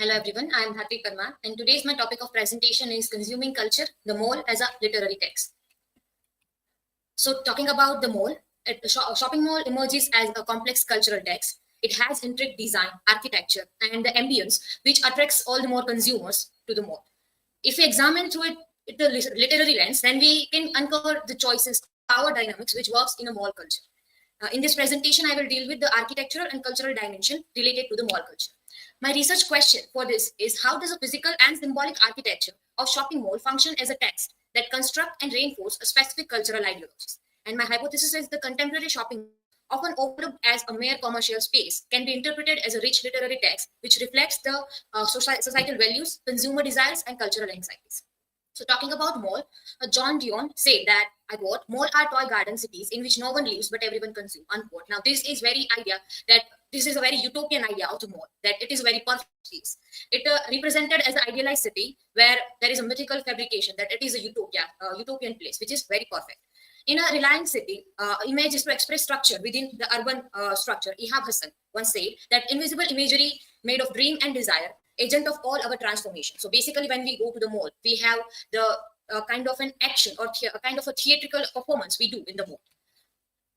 Hello everyone, I am Bharti Parmar and today's my topic of presentation is consuming culture, the mall as a literary text. So talking about the mall, a shopping mall emerges as a complex cultural text. It has intricate design, architecture and the ambience which attracts all the more consumers to the mall. If we examine through it the literary lens, then we can uncover the choices, power dynamics which works in a mall culture. In this presentation, I will deal with the architectural and cultural dimension related to the mall culture. My research question for this is how does a physical and symbolic architecture of shopping mall function as a text that construct and reinforce a specific cultural ideologies? And my hypothesis is the contemporary shopping often overlooked as a mere commercial space can be interpreted as a rich literary text which reflects the societal values, consumer desires, and cultural anxieties. So talking about mall, John Dion said that, I quote, mall are toy garden cities in which no one lives but everyone consumes, unquote. Now this is very idea that this is a very utopian idea of the mall, that it is a very perfect space. It represented as an idealized city where there is a mythical fabrication that it is a utopian place, which is very perfect. In a Reliance city, image is to express structure within the urban structure. Ihab Hassan once said that invisible imagery made of dream and desire, agent of all our transformation. So basically, when we go to the mall, we have the kind of an action or a kind of a theatrical performance we do in the mall.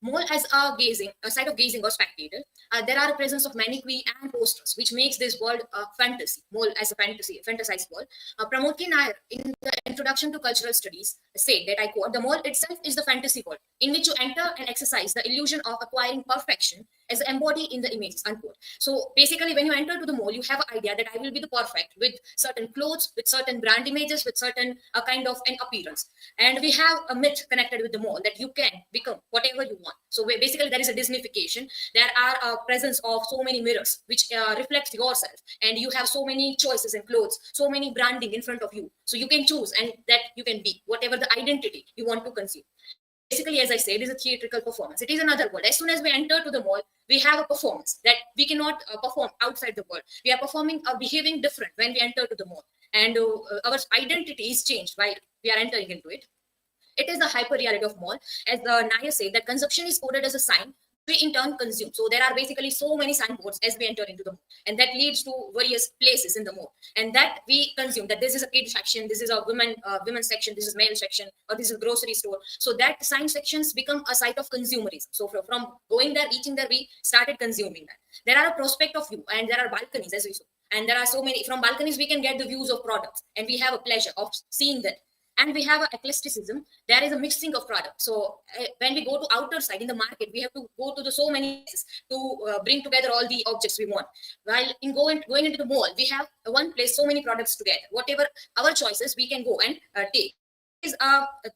Mall as a site of gazing or spectator. There are a presence of mannequin and posters, which makes this world a fantasy. Mall as a fantasized world. Pramod K. Nair, in the introduction to cultural studies, said that I quote: "The mall itself is the fantasy world in which you enter and exercise the illusion of acquiring perfection as embodied in the images." Unquote. So basically, when you enter to the mall, you have an idea that I will be the perfect with certain clothes, with certain brand images, with certain kind of an appearance. And we have a myth connected with the mall that you can become whatever you want. So basically there is a Disneyfication. There are a presence of so many mirrors which reflect yourself, and you have so many choices in clothes, so many branding in front of you, so you can choose and that you can be whatever the identity you want to consume. Basically, as I said, it is a theatrical performance. It is another world. As soon as we enter to the mall, we have a performance that we cannot perform outside the world. We are performing or behaving different when we enter to the mall, and our identity is changed while we are entering into it. It is the hyper reality of mall. As the Nair said, that consumption is coded as a sign we in turn consume. So there are basically so many signboards as we enter into the mall, and that leads to various places in the mall, and that we consume. That this is a kid section, this is a women's section, this is male section, or this is a grocery store. So that sign sections become a site of consumerism. So from going there, reaching there, we started consuming that. There are a prospect of view, and there are balconies as we saw, and there are so many. From balconies, we can get the views of products, and we have a pleasure of seeing that. And we have a eclecticism. There is a mixing of products. So when we go to outer side in the market, we have to go to the so many places to bring together all the objects we want. While in going into the mall, we have one place, so many products together. Whatever our choices, we can go and take. Is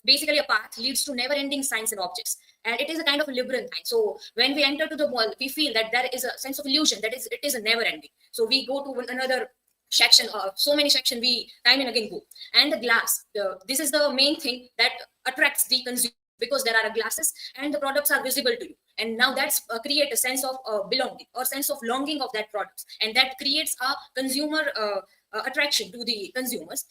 basically a path leads to never-ending signs and objects, and it is a kind of a labyrinth. So when we enter to the mall, we feel that there is a sense of illusion that is it is a never-ending. So we go to another section, so many section we time and again go. And the glass, this is the main thing that attracts the consumer, because there are glasses and the products are visible to you, and now that's create a sense of belonging or sense of longing of that products, and that creates a consumer attraction to the consumers.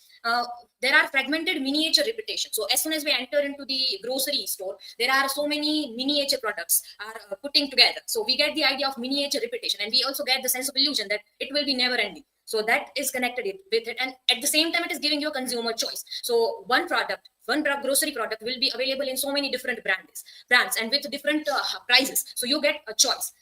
There are fragmented miniature repetition. So as soon as we enter into the grocery store, there are so many miniature products are putting together, so we get the idea of miniature repetition, and we also get the sense of illusion that it will be never ending. So that is connected with it, and at the same time it is giving you a consumer choice. So one grocery product will be available in so many different brands and with different prices, so you get a choice.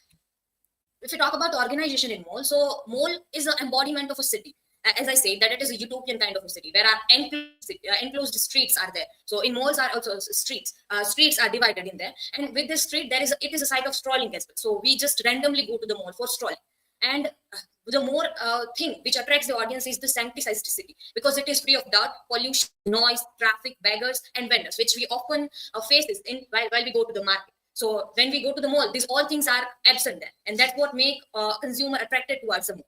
If we talk about organization in mall, so mall is an embodiment of a city. As I say, that it is a utopian kind of a city where are enclosed streets are there. So in malls are also streets. Streets are divided in there, and with this street, it is a site of strolling as well. So we just randomly go to the mall for strolling, and the more thing which attracts the audience is the sanitized city, because it is free of dirt, pollution, noise, traffic, beggars, and vendors, which we often face this in while we go to the market. So when we go to the mall, these all things are absent there, and that's what make consumer attracted towards the mall.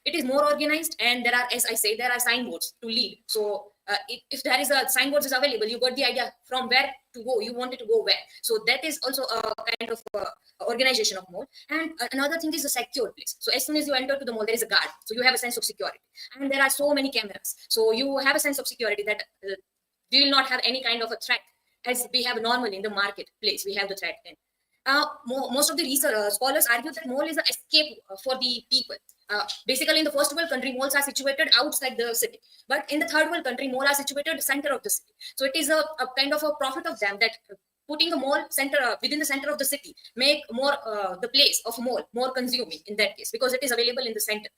It is more organized, and there are, as I say, there are signboards to lead. So if there is a signboard is available, you got the idea from where to go, you wanted to go where. So that is also a kind of organization of mall. And another thing is a secure place. So as soon as you enter to the mall, there is a guard, so you have a sense of security, and there are so many cameras, so you have a sense of security that we will not have any kind of a threat as we have normally in the marketplace we have the threat in. Most of the research, scholars argue that mall is an escape for the people. Basically, in the first world country, malls are situated outside the city. But in the third world country, malls are situated center of the city. So it is a kind of a profit of them that putting a mall center within the center of the city make more the place of mall more consuming in that case because it is available in the center.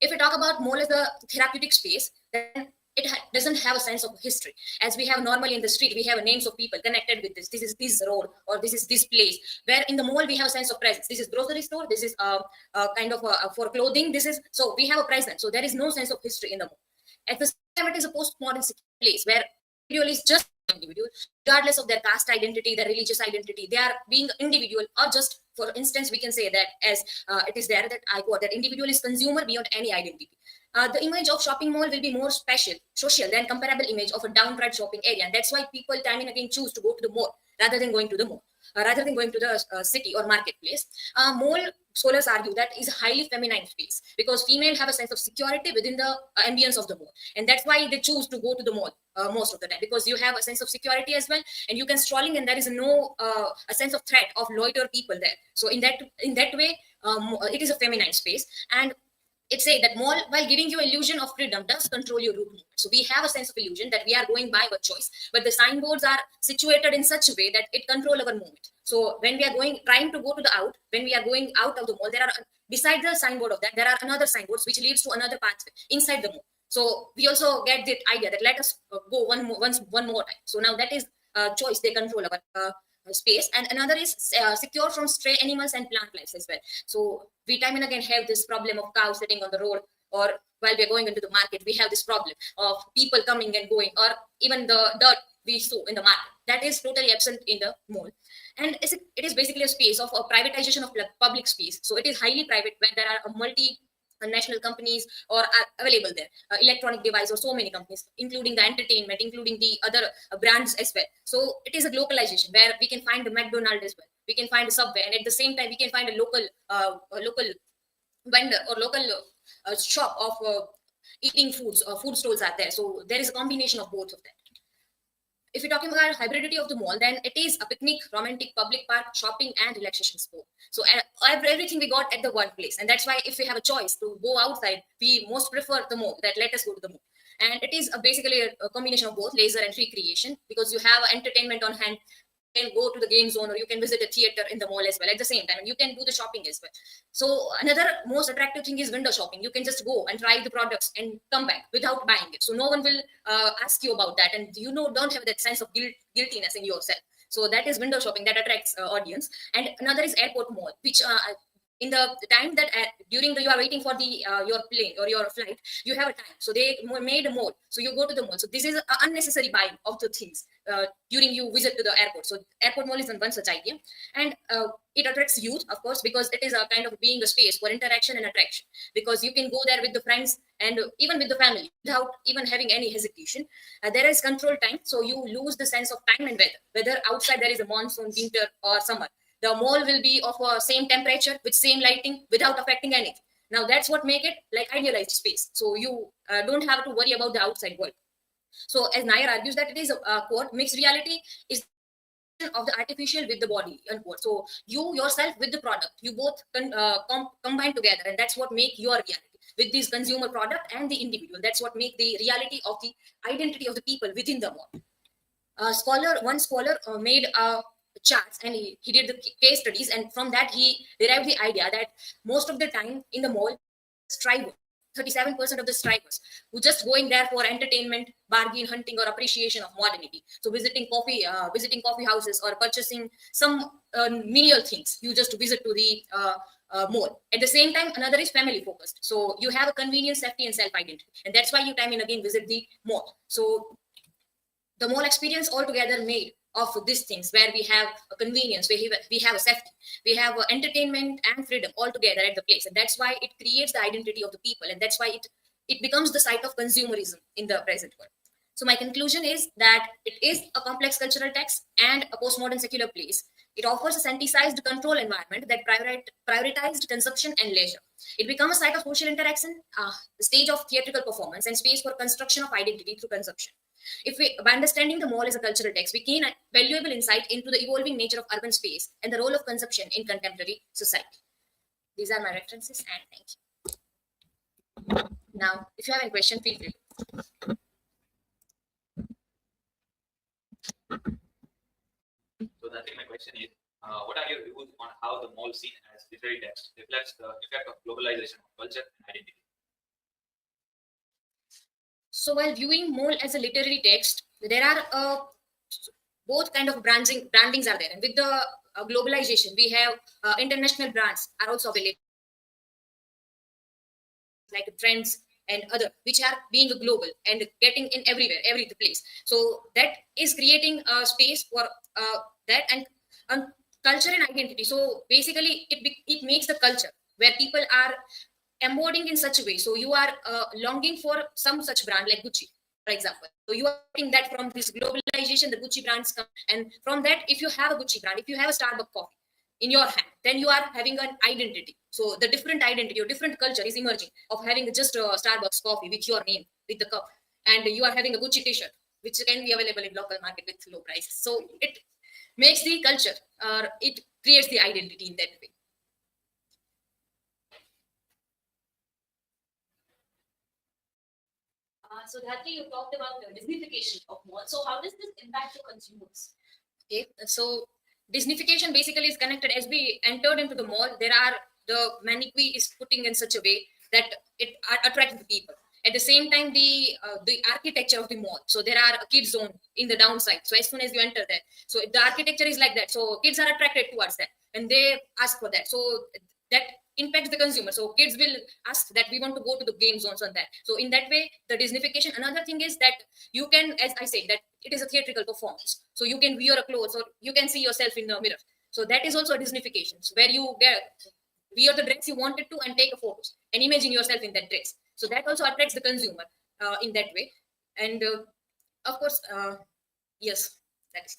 If we talk about mall as a therapeutic space, then it doesn't have a sense of history. As we have normally in the street, we have names of people connected with this. This is this road or this is this place. Where in the mall we have a sense of presence. This is grocery store. This is kind of for clothing. This is so we have a presence. So there is no sense of history in the mall. At the same time, it is a postmodern place where individual is just individual, regardless of their caste identity, their religious identity. They are being individual, or just for instance, we can say that as it is there that I quote that individual is consumer beyond any identity. The image of shopping mall will be more special, social than comparable image of a downright shopping area, and that's why people time and again choose to go to the mall rather than going to the mall, rather than going to the city or marketplace. Mall scholars argue that is a highly feminine space because female have a sense of security within the ambience of the mall, and that's why they choose to go to the mall most of the time because you have a sense of security as well, and you can strolling and there is no a sense of threat of loiter people there. So in that way, it is a feminine space, and it say that mall, while giving you illusion of freedom, does control your route movement. So we have a sense of illusion that we are going by our choice, but the signboards are situated in such a way that it control our movement. So when we are trying to go to the out, when we are going out of the mall, there are beside the signboard of that, there are another signboards which leads to another pathway inside the mall. So we also get the idea that let us go one more time. So now that is choice they control our space, and another is secure from stray animals and plant lives as well. So we time and again have this problem of cows sitting on the road, or while we're going into the market, we have this problem of people coming and going, or even the dirt we saw in the market. That is totally absent in the mall. And it is basically a space of a privatization of public space. So it is highly private when there are a multi national companies or are available there, electronic device or so many companies, including the entertainment, including the other brands as well. So it is a localization where we can find the McDonald's as well, we can find a Subway, and at the same time we can find a local vendor or local shop of eating foods, food stalls are there. So there is a combination of both of them. If you're talking about hybridity of the mall, then it is a picnic, romantic, public park, shopping, and relaxation spot. So everything we got at the one place, and that's why if we have a choice to go outside, we most prefer the mall. That let us go to the mall, and it is basically a combination of both leisure and recreation because you have entertainment on hand. You can go to the game zone, or you can visit a theater in the mall as well at the same time, and you can do the shopping as well. So another most attractive thing is window shopping. You can just go and try the products and come back without buying it. So no one will ask you about that, and don't have that sense of guiltiness in yourself. So that is window shopping that attracts audience. And another is airport mall, which in the time that during you are waiting for the your plane or your flight, you have a time. So they made a mall, so you go to the mall. So this is unnecessary buying of the things during you visit to the airport. So airport mall is one such idea, and it attracts youth, of course, because it is a kind of being a space for interaction and attraction, because you can go there with the friends and even with the family without even having any hesitation. There is control time, so you lose the sense of time and weather, whether outside there is a monsoon, winter, or summer. The mall will be of a same temperature with same lighting without affecting anything. Now that's what make it like idealized space. So you don't have to worry about the outside world. So as Nair argues that it is a quote, mixed reality is of the artificial with the body, unquote. So you yourself with the product, you both combine together, and that's what make your reality with this consumer product and the individual. That's what make the reality of the identity of the people within the mall. One scholar made charts, and he did the case studies, and from that he derived the idea that most of the time in the mall, strivers, 37% of the strivers who just going there for entertainment, bargain hunting, or appreciation of modernity. So visiting coffee houses or purchasing some menial things, you just visit to the mall. At the same time, another is family focused. So you have a convenience, safety, and self identity, and that's why you time and again visit the mall. So the mall experience altogether made of these things, where we have a convenience, we have a safety, we have entertainment and freedom all together at the place, and that's why it creates the identity of the people, and that's why it becomes the site of consumerism in the present world. So my conclusion is that it is a complex cultural text and a postmodern secular place. It offers a synthesized control environment that prioritized consumption and leisure. It becomes a site of social interaction, the stage of theatrical performance, and space for construction of identity through consumption. By understanding the mall as a cultural text, we gain a valuable insight into the evolving nature of urban space and the role of consumption in contemporary society. These are my references, and thank you. Now, if you have any question, feel free. So I think my question is, what are your views on how the mall scene as literary text reflects the effect of globalization of culture and identity? So while viewing mall as a literary text, there are both kind of brandings are there, and with the globalization, we have international brands are also available, like trends and other, which are being global and getting in everywhere, every place. So that is creating a space for that and culture and identity. So basically, it makes the culture where people are embodying in such a way. So you are longing for some such brand like Gucci, for example. So you are getting that from this globalization, the Gucci brands come, and from that, if you have a Gucci brand, if you have a Starbucks coffee in your hand, then you are having an identity. So the different identity or different culture is emerging of having just a Starbucks coffee with your name, with the cup, and you are having a Gucci t-shirt, which can be available in local market with low prices. So it makes the culture, or it creates the identity in that way. So Dhatri, you talked about the Disneyfication of malls. So how does this impact the consumers? Okay, so Disneyfication basically is connected as we entered into the mall. There are the mannequin is putting in such a way that it attracts the people. At the same time, the architecture of the mall. So there are a kids zone in the downside. So as soon as you enter there, so the architecture is like that. So kids are attracted towards that, and they ask for that. So that impacts the consumer. So kids will ask that we want to go to the game zones on that. So in that way, the Disneyfication. Another thing is that you can, as I said, that it is a theatrical performance. So you can wear a clothes or you can see yourself in the mirror. So that is also a Disneyfication, so where you wear the dress you wanted to and take a photo and imagine yourself in that dress. So that also attracts the consumer in that way. And of course, yes, that is.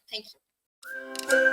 Thank you.